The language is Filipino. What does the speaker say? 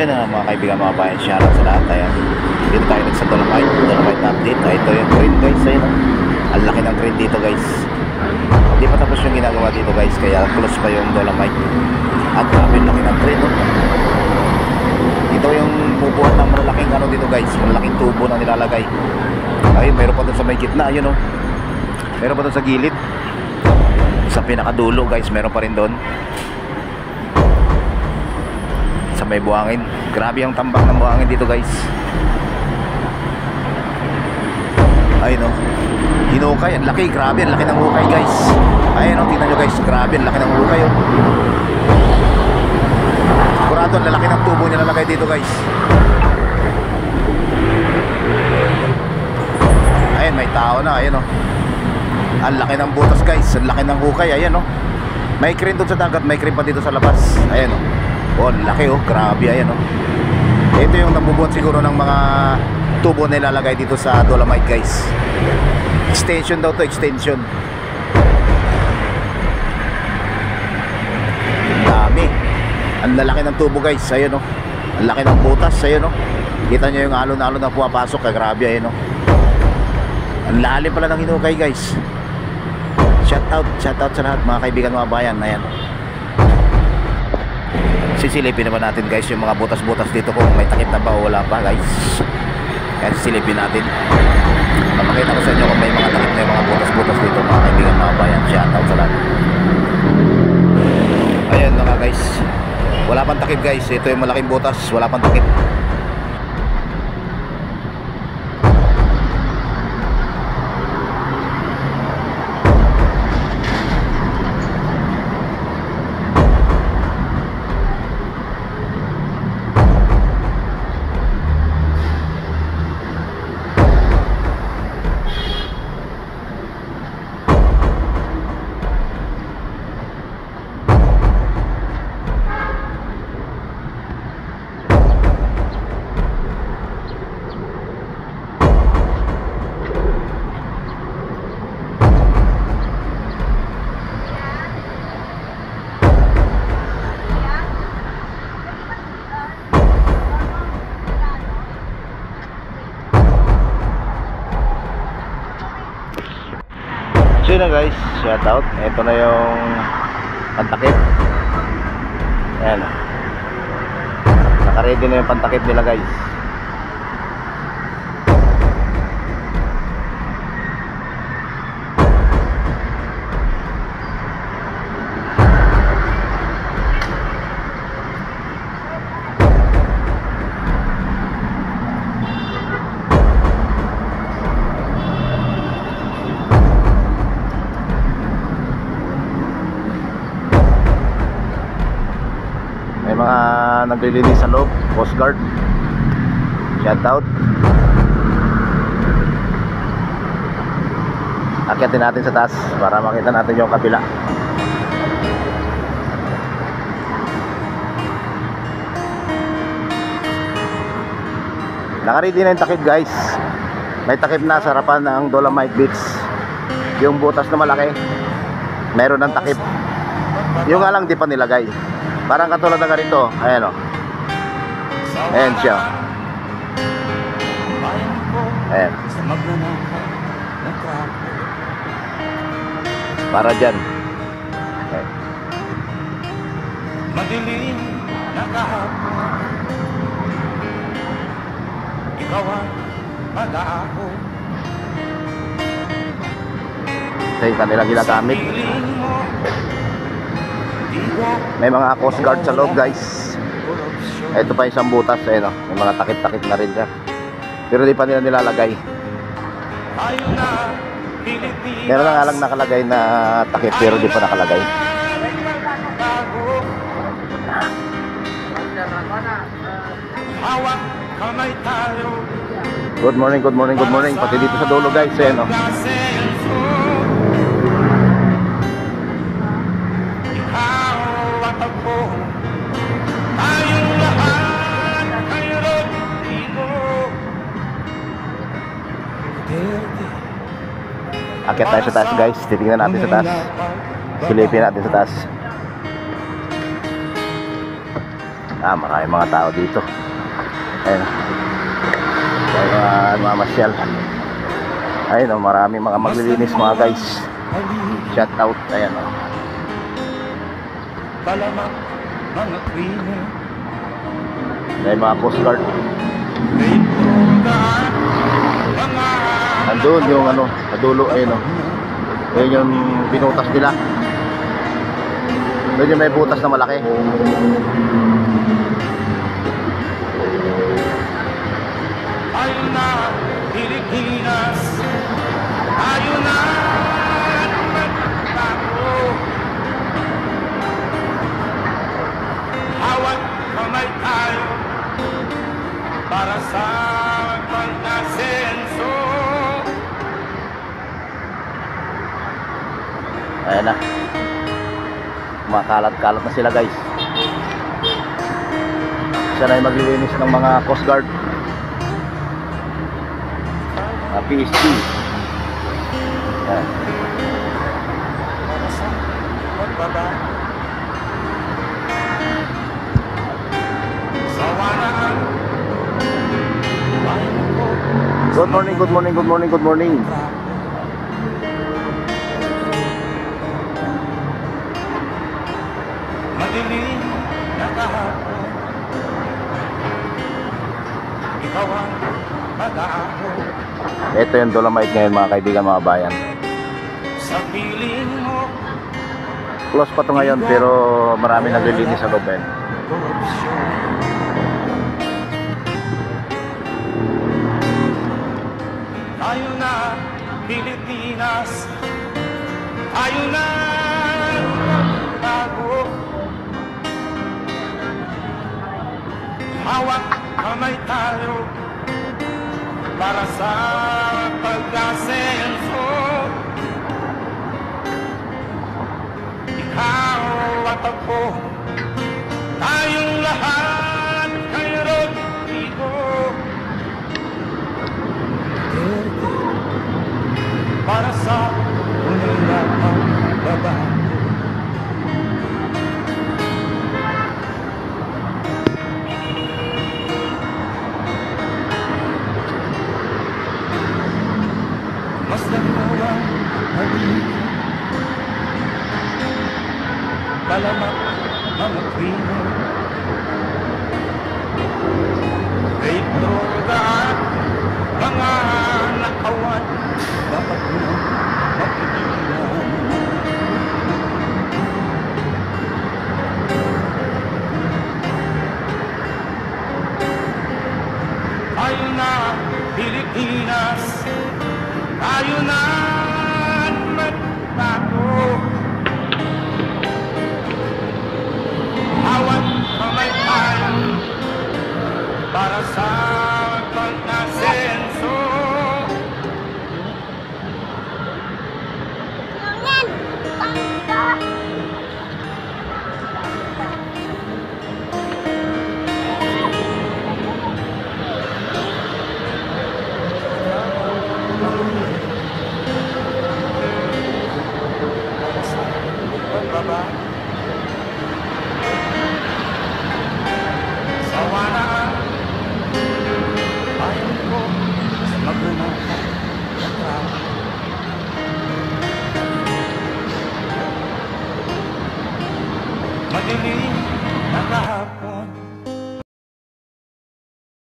yun mga kaibigan, mga bayan, shoutout sa lahat. Ayan, dito tayo sa Dolomite update. Ito yung crane guys, ayun, ang laki ng crane dito guys. Hindi pa tapos yung ginagawa dito guys, kaya close pa yung Dolomite. At grabe yung laki ng crane, no? Ito yung bubuhat ng malalaking ano dito guys, malalaking tubo na nilalagay. Ayun, mayroon pa doon sa may gitna, ayun, no? Meron pa doon sa gilid, sa pinakadulo guys, meron pa rin doon sa may buhangin. Grabe yung tambak ng buhangin dito guys. Ayun, no? Hinukay, ang laki, grabe, ang laki ng hukay guys. Ayun, no? Tingnan nyo guys, grabe, ang laki ng hukay, oh. Sigurado ang lalaki ng tubo nilalagay dito guys. Ayun, may tao na, ayun, oh. Ang laki ng butas guys, ang laki ng hukay, ayan, oh. May crane doon sa dagat, may crane pa dito sa labas. Ayan, oh. Oh, laki, oh, grabe, ayan, oh. Ito yung nabubuhat siguro ng mga tubo na ilalagay dito sa Dolomite guys. Extension daw to, extension. Ang dami. Ang lalaki ng tubo guys, ayun, oh. Ang laki ng butas, ayun, oh. Kita nyo yung alon-alon na pumapasok, kaya grabe, ayun, oh. Ang lalim pala ng hinukay guys. Shoutout sa lahat mga kaibigan, mga bayan. Ayan, sisilipin naman natin guys yung mga butas-butas dito, kung may takip na ba o wala pa guys. Kaya sisilipin natin, papakita ko sa inyo kung may mga takip na yung mga butas-butas dito mga kaibigan, mga bayan. Shoutout sa lahat. Ayan mga guys, wala pang takip guys. Ito yung malaking butas, wala pang takip. So yun na guys, shoutout. Ito na yung pantakip. Ayan, nakaready na yung pantakip nila guys. May mga naglilinis sa loob, Coast Guard. Shoutout. Akyatin natin sa taas para makita natin yung kabila. Nakaready na yung takip guys. May takip na sa harapan ng Dolomite Beach. Yung butas na malaki, meron ng takip. Yung nga lang di pa nilagay. Parang katulad na ganito. Ayan, o. Ayan siya. Ayan. Para dyan. Ayan. Madilim na kahapon, ikaw ang mag-aahon. Ito yung kanilang ginagamit. May mga Coast Guard sa loob guys. Ito pa isang butas, eh, no? May mga takip-takip na rin siya, pero di pa nila nilalagay. Meron na nga lang nakalagay na takip, pero di pa nakalagay. Good morning, good morning, good morning. Pati dito sa dulo guys, eh, no? Akyat tayo sa taas guys, titingnan natin sa taas. Silipin natin sa taas. Maraming mga tao dito. Ayun. Kaya mamasyal. Ayun, maraming mga maglilinis mga guys. Shout out. Ayan. Talamak mga krimen. May mga Coast Guard. May turugaan mga Andun yung ano, sa dulo. Ayun. Ayun yung binutas nila. Doon yung may butas na malaki. Ayun na Pilipinas, ayun na magbago. Hawat kamay tayo para sa pag-asenso. Ayan na. Kumakalat-kalat na sila guys. Siya na yung maglilinis ng mga Coast Guard. PSG. Ayan. Para sa pagbabago. Sa wanaan, bayan ko. Good morning, good morning, good morning, good morning. Madilim na kahapon, ikaw ang pag-aako. Ito yung Dolomite ngayon mga kaibigan, mga bayan. Sa piling mo, Close pa to ngayon pero marami naglilinis sa loob. korupsyon. Tayo na Pilipinas, tayo na bago. Hawak kamay tayo para sa pag-asenso. Ikaw at ako, tayong lahat kay Rodrigo. Para sa unang na pagbabago. Mas nagawang halik, talamak mga krimen. May drogaan, mga nakawan, dapat mo mapigilan. Tayo na Pilipinas, tayo na magbago. Hawat kamay tayo para sa pag-asenso.